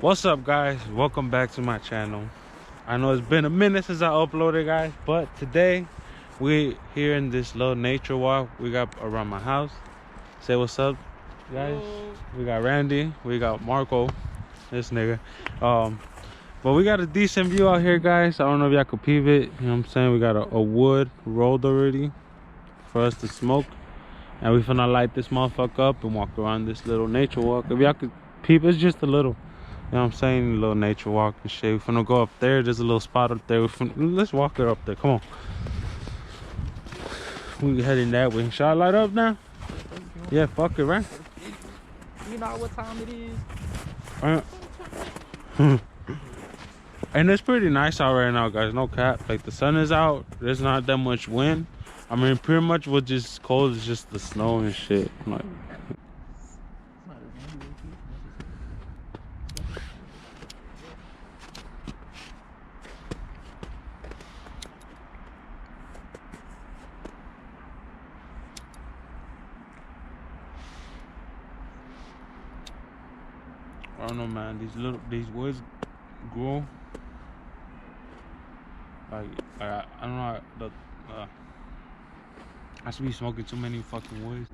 What's up, guys? Welcome back to my channel. I know it's been a minute since I uploaded, guys, but today we here in this little nature walk we got around my house. Say what's up, guys. Hello. We got Randy, we got Marco, this nigga. But we got a decent view out here, guys. I don't know if y'all could peep it. You know what I'm saying? We got a wood rolled already for us to smoke, and we finna light this motherfucker up and walk around this little nature walk. If y'all could peep, it's just a little, you know what I'm saying, a little nature walk and shit. We finna go up there. There's a little spot up there. Let's walk it up there. Come on. We heading that way. Shall I light up now? Yeah, fuck it, right? You know what time it is? And it's pretty nice out right now, guys. No cap. Like, the sun is out. There's not that much wind. I mean, pretty much what's just cold is just the snow and shit. Like, I don't know, man. These woods grow. Like, I don't know. I should be smoking too many fucking woods.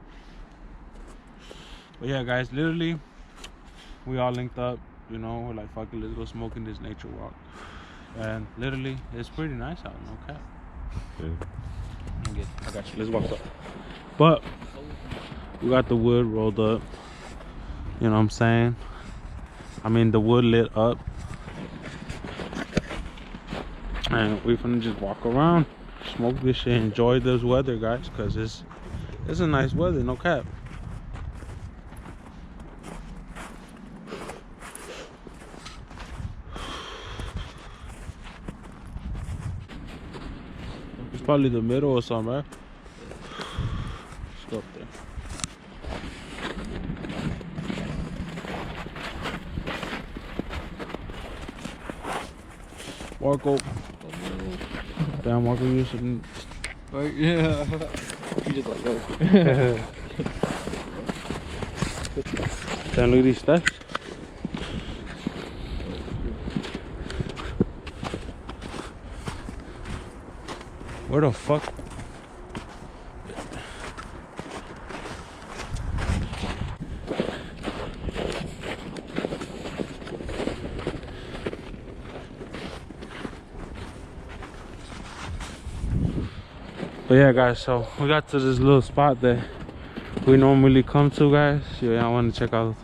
But yeah, guys, literally, we all linked up. You know, we're like, fuck it, let's go smoke in this nature walk. And literally, it's pretty nice out. No cap. Okay, I got you. Let's walk up. But we got the wood rolled up. You know what I'm saying? I mean, the wood lit up. And we finna just walk around, smoke this shit, enjoy this weather, guys, because it's a nice weather, no cap. It's probably the middle or something, right? Let's go up there. Marco. Damn, Marco, you shouldn't. Right, yeah. You just like go. Damn, look at these steps. Where the fuck? But yeah, guys, so we got to this little spot that we normally come to, guys. Yeah, I want to check out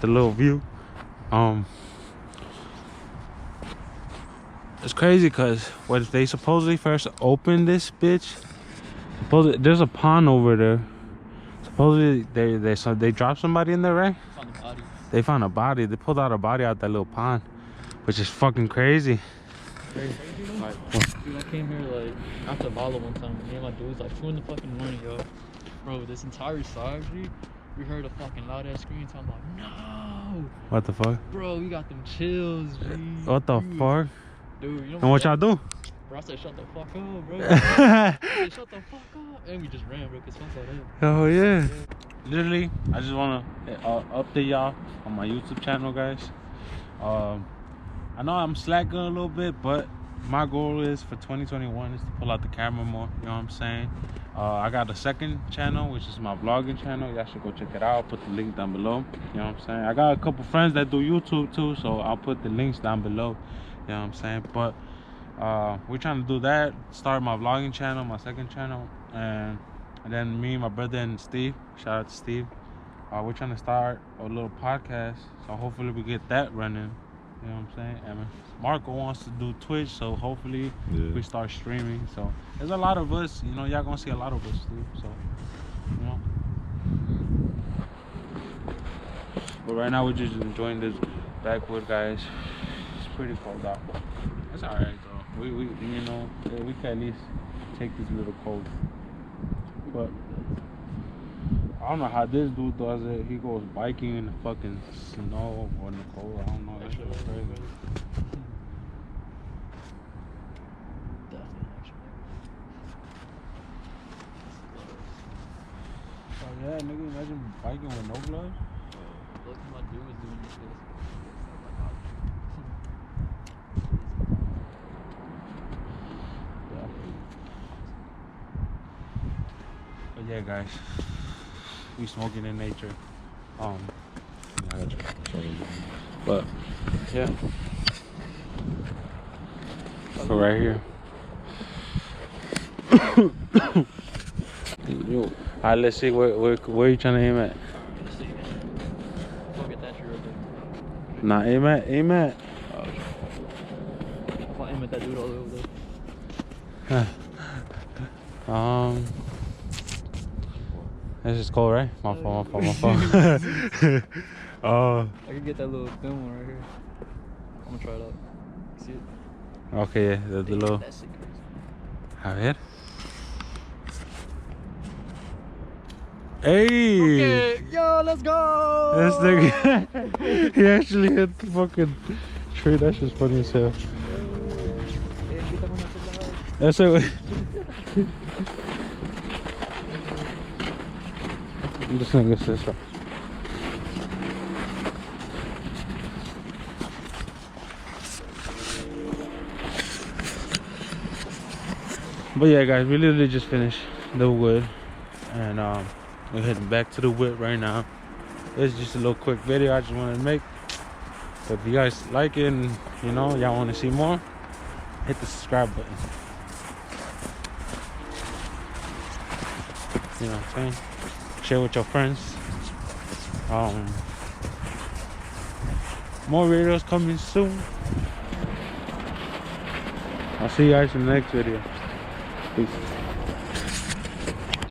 the little view. It's crazy because when they supposedly first opened this bitch, there's a pond over there. Supposedly they dropped somebody in there, right? Found a body. They found a body. They pulled out a body out that little pond, which is fucking crazy. Crazy. Like, dude, I came here like after Bala one time. Me and my dudes like 2 in the fucking morning, yo. Bro, this entire side, G, we heard a fucking loud ass scream. So I'm like, no. What the fuck? Bro, we got them chills, G. What the fuck? Dude, you know And what y'all do? Bro, I said, shut the fuck up, bro. I said, shut the fuck up. And we just ran, bro, because fuck that. Oh yeah. Literally, I just want to update y'all on my YouTube channel, guys. I know I'm slacking a little bit, but my goal is for 2021 is to pull out the camera more. You know what I'm saying? I got a second channel, which is my vlogging channel. Y'all should go check it out. I'll put the link down below. You know what I'm saying? I got a couple friends that do YouTube too, so I'll put the links down below. You know what I'm saying? But we're trying to do that, start my vlogging channel, my second channel, and then me, my brother, and Steve, shout out to Steve, we're trying to start a little podcast, so hopefully we get that running. You know what I'm saying? And Marco wants to do Twitch, so hopefully we start streaming. So there's a lot of us, you know, y'all gonna see a lot of us too, so you know. But right now we're just enjoying this backwood, guys. It's pretty cold out. It's alright though. We you know, we can at least take this little cold. But I don't know how this dude does it. He goes biking in the fucking snow or in the cold. I don't know. That shit was crazy. Oh yeah, nigga, imagine biking with no gloves. Look at my dude was doing this. Yeah, guys, we smoking in nature. But yeah, so right here. All right, let's see where you trying to aim at. Let's see. Go get that tree real quick. Nah, aim at. Oh, if I aim at that dude all the way over there. This is cold, right? My fault. I can get that little thin one right here. I'm gonna try it out. See it? Okay, yeah, the little. That's sick. A ver. Hey! Okay, yo, let's go! This nigga, he actually hit the fucking tree. That's just funny as hell. That's it. This nigga says so. But yeah, guys, we literally just finished the wood, and we're heading back to the wood right now. It's just a little quick video I just wanted to make. So if you guys like it and you know y'all want to see more, hit the subscribe button. You know what I'm saying? Share with your friends. More videos coming soon. I'll see you guys in the next video. Peace.